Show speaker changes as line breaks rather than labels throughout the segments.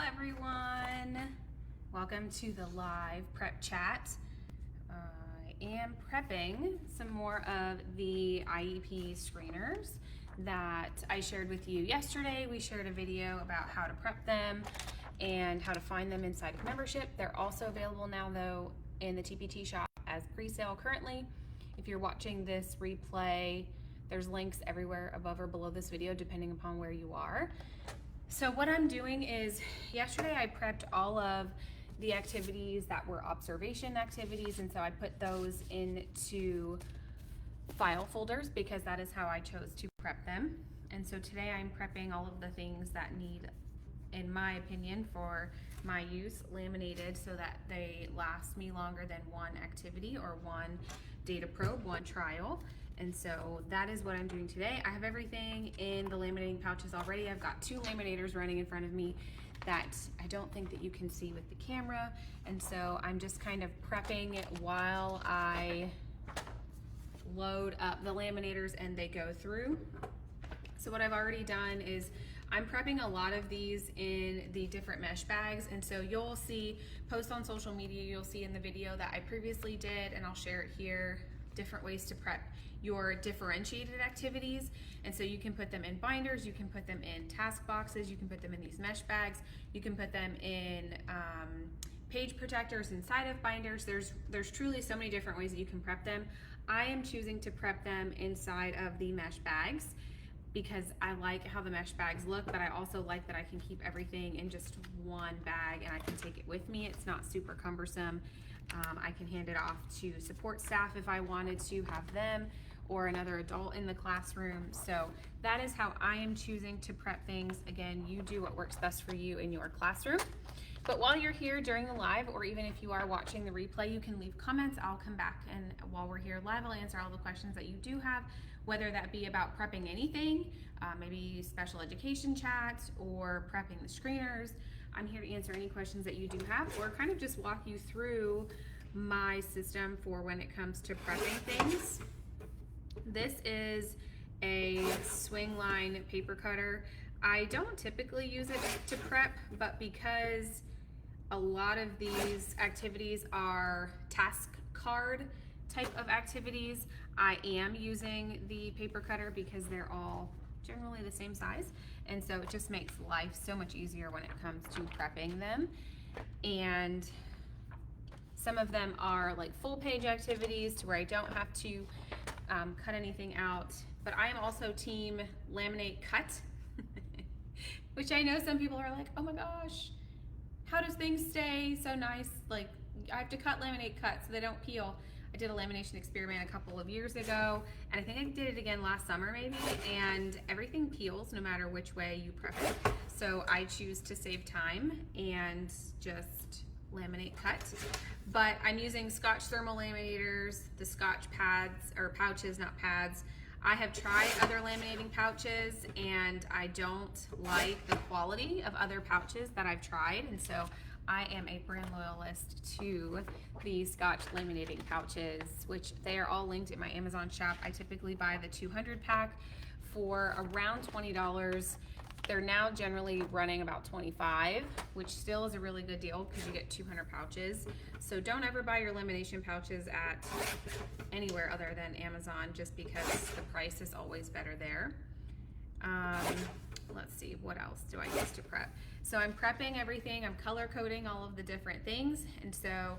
everyone. Welcome to the live prep chat. I am prepping some more of the IEP screeners that I shared with you yesterday. We shared a video about how to prep them and how to find them inside of membership. They're also available now though in the TPT shop as pre-sale currently. If you're watching this replay, there's links everywhere above or below this video depending upon where you are. So what I'm doing is, yesterday I prepped all of the activities that were observation activities, and so I put those into file folders because that is how I chose to prep them. And so today I'm prepping all of the things that need, in my opinion, for my use, laminated so that they last me longer than one activity or one data probe, one trial. And so that is what I'm doing today. I have everything in the laminating pouches already. I've got two laminators running in front of me that I don't think that you can see with the camera. And so I'm just kind of prepping it while I load up the laminators and they go through. So what I've already done is I'm prepping a lot of these in the different mesh bags. And so you'll see posts on social media, you'll see in the video that I previously did, and I'll share it here, different ways to prep your differentiated activities. And so you can put them in binders, you can put them in task boxes, you can put them in these mesh bags, you can put them in page protectors inside of binders. There's truly so many different ways that you can prep them. I am choosing to prep them inside of the mesh bags because I like how the mesh bags look, but I also like that I can keep everything in just one bag and I can take it with me. It's not super cumbersome. I can hand it off to support staff if I wanted to have them, or another adult in the classroom. So that is how I am choosing to prep things. Again, you do what works best for you in your classroom. But while you're here during the live, or even if you are watching the replay, you can leave comments. I'll come back, and while we're here live, I'll answer all the questions that you do have, whether that be about prepping anything, maybe special education chats, or prepping the screeners. I'm here to answer any questions that you do have, or kind of just walk you through my system for when it comes to prepping things. This is a swing line paper cutter. I don't typically use it to prep, but because a lot of these activities are task card type of activities, I am using the paper cutter because they're all generally the same size. And so it just makes life so much easier when it comes to prepping them. And some of them are like full page activities to where I don't have to cut anything out. But I am also team laminate-cut, which I know some people are like, oh my gosh, how does things stay so nice? Like, I have to cut laminate-cut so they don't peel. I did a lamination experiment a couple of years ago, and I think I did it again last summer maybe, and everything peels no matter which way you prep it. So I choose to save time and just laminate cut. But I'm using Scotch thermal laminators, the Scotch pads, or pouches, not pads. I have tried other laminating pouches and I don't like the quality of other pouches that I've tried, and so I am a brand loyalist to the Scotch laminating pouches, which they are all linked in my Amazon shop. I typically buy the 200 pack for around $20. They're now generally running about $25, which still is a really good deal because you get 200 pouches. So don't ever buy your lamination pouches at anywhere other than Amazon, just because the price is always better there. Let's see, what else do I use to prep? So I'm prepping everything. I'm color coding all of the different things. And so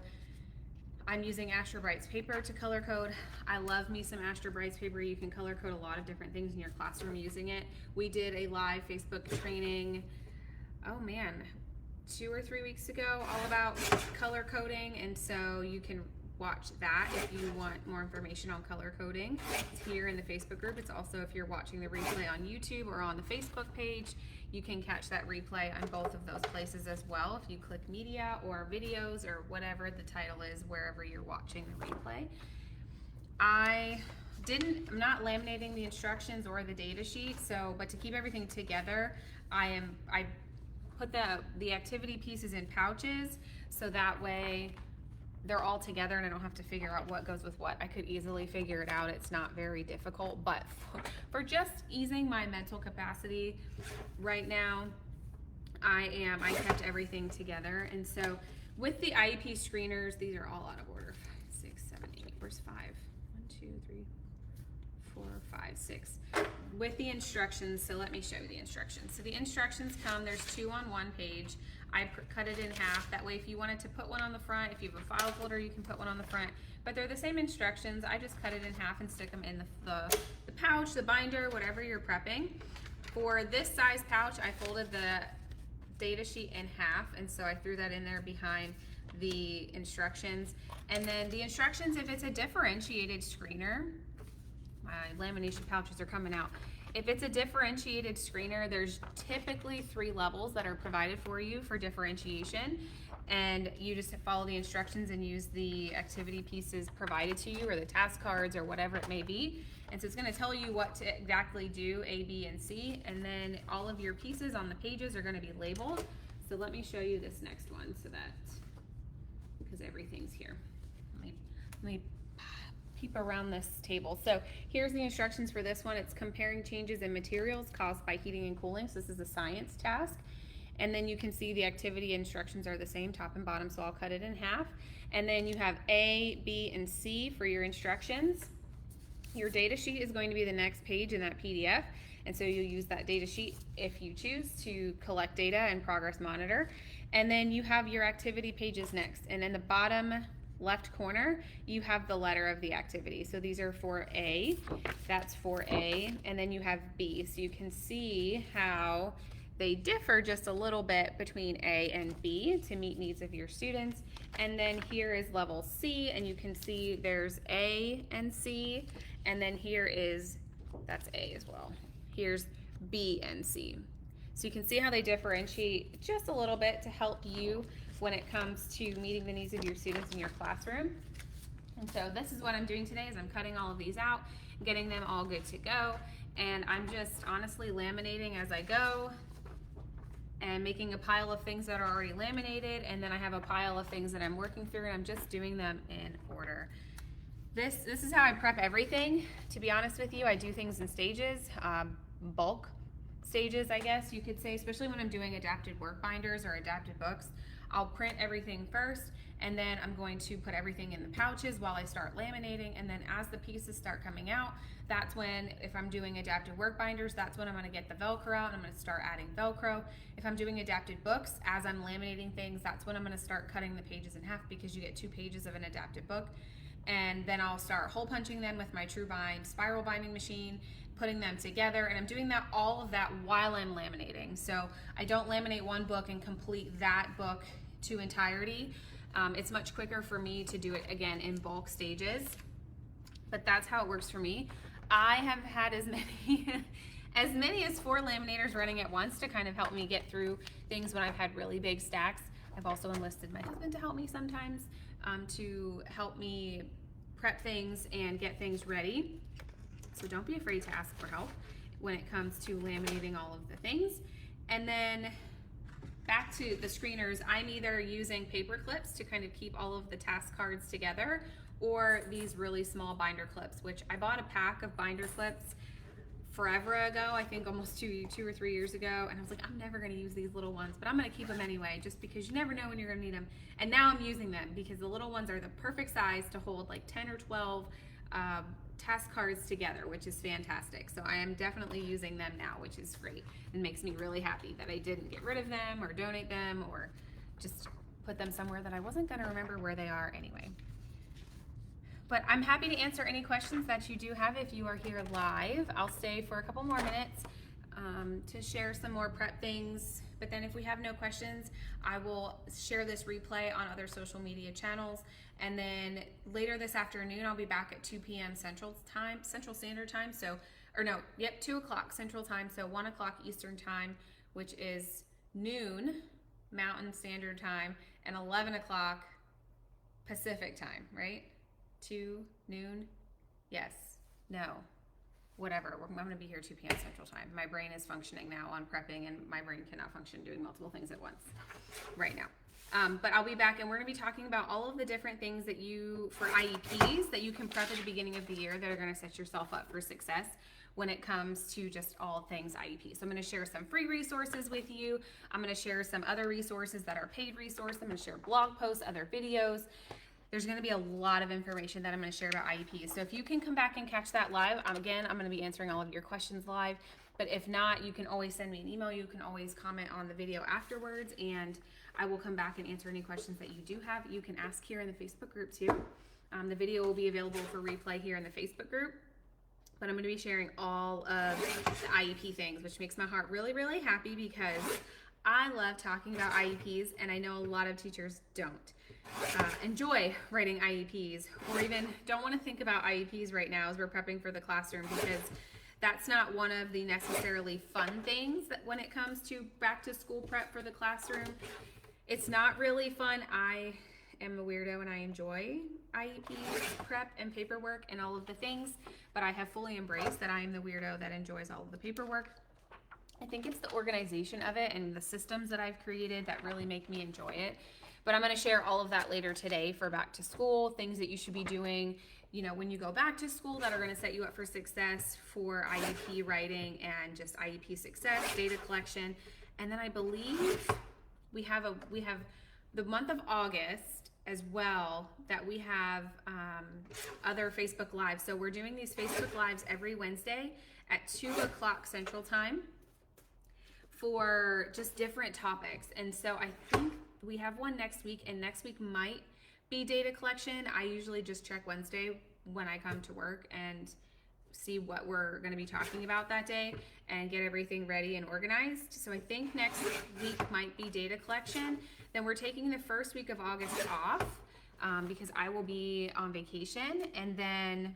I'm using Astrobrights paper to color code. I love me some Astrobrights paper. You can color code a lot of different things in your classroom using it. We did a live Facebook training, oh man, 2 or 3 weeks ago, all about color coding. And so you can watch that if you want more information on color coding. It's here in the Facebook group. It's also, if you're watching the replay on YouTube or on the Facebook page, you can catch that replay on both of those places as well if you click media or videos or whatever the title is wherever you're watching the replay. I'm not laminating the instructions or the data sheet, but to keep everything together, I put the activity pieces in pouches so that way they're all together and I don't have to figure out what goes with what. I could easily figure it out. It's not very difficult, but for just easing my mental capacity right now, I kept everything together. And so with the IEP screeners, these are all out of order. 5, 6, 7, 8. Where's 5? 1, 2, 3, 4, 5, 6. With the instructions, so let me show you the instructions. So the instructions come, there's 2 on one page. I cut it in half. That way if you wanted to put one on the front, if you have a file folder, you can put one on the front. But they're the same instructions. I just cut it in half and stick them in the pouch, the binder, whatever you're prepping. For this size pouch, I folded the data sheet in half, and so I threw that in there behind the instructions. And then the instructions, if it's a differentiated screener, my lamination pouches are coming out. If it's a differentiated screener, there's typically 3 levels that are provided for you for differentiation, and you just follow the instructions and use the activity pieces provided to you, or the task cards, or whatever it may be. And so it's going to tell you what to exactly do, A, B, and C, and then all of your pieces on the pages are going to be labeled. So let me show you this next one, so that, because everything's here. Let me peep around this table. So here's the instructions for this one. It's comparing changes in materials caused by heating and cooling. So this is a science task. And then you can see the activity instructions are the same, top and bottom, so I'll cut it in half. And then you have A, B, and C for your instructions. Your data sheet is going to be the next page in that PDF. And so you'll use that data sheet if you choose to collect data and progress monitor. And then you have your activity pages next. And in the bottom left corner, you have the letter of the activity. So these are for A, that's for A, and then you have B. So you can see how they differ just a little bit between A and B to meet needs of your students. And then here is level C, and you can see there's A and C, and then here is, that's A as well. Here's B and C. So you can see how they differentiate just a little bit to help you when it comes to meeting the needs of your students in your classroom. And so this is what I'm doing today, is I'm cutting all of these out, getting them all good to go, and I'm just honestly laminating as I go and making a pile of things that are already laminated, and then I have a pile of things that I'm working through, and I'm just doing them in order. This is how I prep everything. To be honest with you, I do things in stages, bulk stages, I guess you could say, especially when I'm doing adapted work binders or adapted books. I'll print everything first, and then I'm going to put everything in the pouches while I start laminating, and then as the pieces start coming out, that's when, if I'm doing adapted work binders, that's when I'm going to get the Velcro out and I'm going to start adding Velcro. If I'm doing adapted books, as I'm laminating things, that's when I'm going to start cutting the pages in half, because you get 2 pages of an adapted book. And then I'll start hole punching them with my TrueBind spiral binding machine, putting them together, and I'm doing that, all of that, while I'm laminating. So I don't laminate one book and complete that book to entirety. It's much quicker for me to do it again in bulk stages, but that's how it works for me. I have had as many as 4 laminators running at once to kind of help me get through things when I've had really big stacks. I've also enlisted my husband to help me sometimes, to help me prep things and get things ready. So don't be afraid to ask for help when it comes to laminating all of the things. And then back to the screeners, I'm either using paper clips to kind of keep all of the task cards together, or these really small binder clips, which I bought a pack of binder clips forever ago, I think almost 2 or 3 years ago, and I was like, I'm never going to use these little ones, but I'm going to keep them anyway, just because you never know when you're going to need them. And now I'm using them because the little ones are the perfect size to hold like 10 or 12 task cards together, which is fantastic. So I am definitely using them now, which is great. It makes me really happy that I didn't get rid of them or donate them or just put them somewhere that I wasn't going to remember where they are anyway. But I'm happy to answer any questions that you do have if you are here live. I'll stay for a couple more minutes to share some more prep things. But then if we have no questions, I will share this replay on other social media channels. And then later this afternoon, I'll be back at 2 p.m. Central Standard Time. So, or no, yep, 2 o'clock Central Time. So 1 o'clock Eastern Time, which is noon Mountain Standard Time, and 11 o'clock Pacific Time, right? 2 noon, yes, no, whatever. I'm going to be here 2 p.m. Central Time. My brain is functioning now on prepping, and my brain cannot function doing multiple things at once right now. But I'll be back, and we're going to be talking about all of the different things that you, for IEPs, that you can prep at the beginning of the year that are going to set yourself up for success when it comes to just all things IEP. So I'm going to share some free resources with you. I'm going to share some other resources that are paid resources. I'm going to share blog posts, other videos. There's going to be a lot of information that I'm going to share about IEPs. So if you can come back and catch that live, again, I'm going to be answering all of your questions live. But if not, you can always send me an email. You can always comment on the video afterwards, and I will come back and answer any questions that you do have. You can ask here in the Facebook group too. The video will be available for replay here in the Facebook group. But I'm going to be sharing all of the IEP things, which makes my heart really, really happy because I love talking about IEPs, and I know a lot of teachers don't enjoy writing IEPs, or even don't want to think about IEPs right now as we're prepping for the classroom, because that's not one of the necessarily fun things that when it comes to back to school prep for the classroom. It's not really fun. I am a weirdo and I enjoy IEP prep and paperwork and all of the things, but I have fully embraced that I am the weirdo that enjoys all of the paperwork. I think it's the organization of it and the systems that I've created that really make me enjoy it. But I'm going to share all of that later today for back to school, things that you should be doing, you know, when you go back to school that are going to set you up for success for IEP writing and just IEP success, data collection. And then I believe we have the month of August as well, that we have other Facebook Lives. So we're doing these Facebook Lives every Wednesday at 2 o'clock Central Time for just different topics. And so I think we have one next week, and next week might be data collection. I usually just check Wednesday when I come to work and see what we're going to be talking about that day and get everything ready and organized. So I think next week might be data collection. Then we're taking the first week of August off because I will be on vacation, and then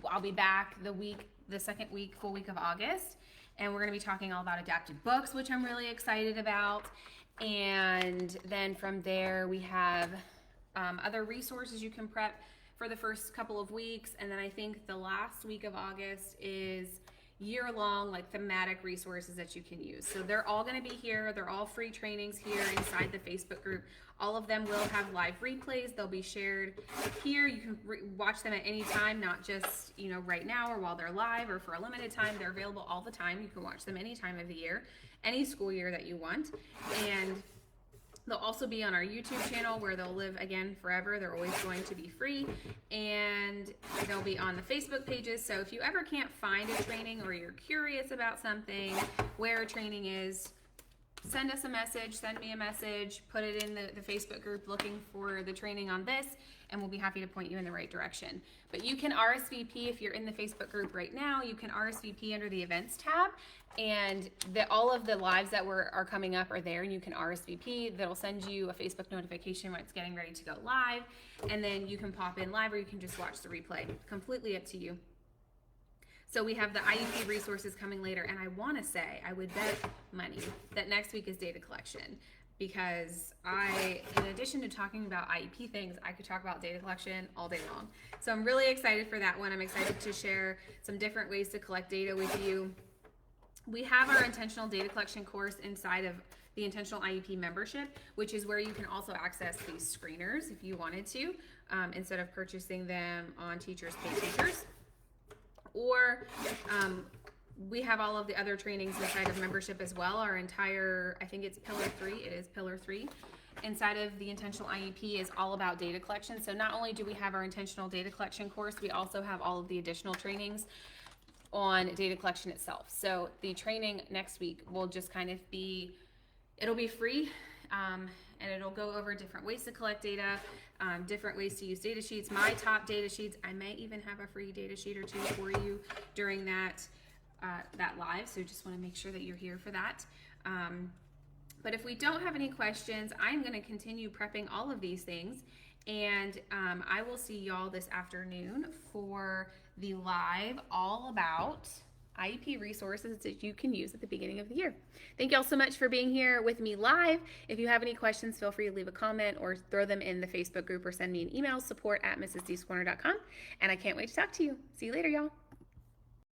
I'll be back the second week, full week of August, and we're going to be talking all about adapted books, which I'm really excited about. And then from there we have other resources you can prep for the first couple of weeks. And then I think the last week of August is year-long, like thematic resources that you can use. So they're all going to be here. They're all free trainings here inside the Facebook group. All of them will have live replays. They'll be shared here. You can watch them at any time, not just, you know, right now or while they're live or for a limited time. They're available all the time. You can watch them any time of the year, any school year that you want. And they'll also be on our YouTube channel where they'll live again forever. They're always going to be free, and they'll be on the Facebook pages. So if you ever can't find a training, or you're curious about something, where a training is, send us a message, send me a message, put it in the Facebook group looking for the training on this, and we'll be happy to point you in the right direction. But you can RSVP if you're in the Facebook group right now. You can RSVP under the events tab, and all of the lives that are coming up are there, and you can RSVP. That'll send you a Facebook notification when it's getting ready to go live, and then you can pop in live, or you can just watch the replay. Completely up to you. So we have the IEP resources coming later, and I want to say, I would bet money that next week is data collection, because in addition to talking about IEP things, I could talk about data collection all day long. So I'm really excited for that one. I'm excited to share some different ways to collect data with you. We have our intentional data collection course inside of the Intentional IEP membership, which is where you can also access these screeners if you wanted to, instead of purchasing them on Teachers Pay Teachers. Or we have all of the other trainings inside of membership as well. Our entire, I think it's Pillar 3, it is Pillar 3. Inside of the Intentional IEP is all about data collection. So not only do we have our intentional data collection course, we also have all of the additional trainings on data collection itself. So the training next week will just kind of be, it'll be free, and it'll go over different ways to collect data, different ways to use data sheets, my top data sheets. I may even have a free data sheet or two for you during that live, so just want to make sure that you're here for that. But if we don't have any questions, I'm going to continue prepping all of these things, and I will see y'all this afternoon for the live all about IEP resources that you can use at the beginning of the year. Thank y'all so much for being here with me live. If you have any questions, feel free to leave a comment or throw them in the Facebook group, or send me an email, support@mrsdscorner.com. And I can't wait to talk to you. See you later, y'all.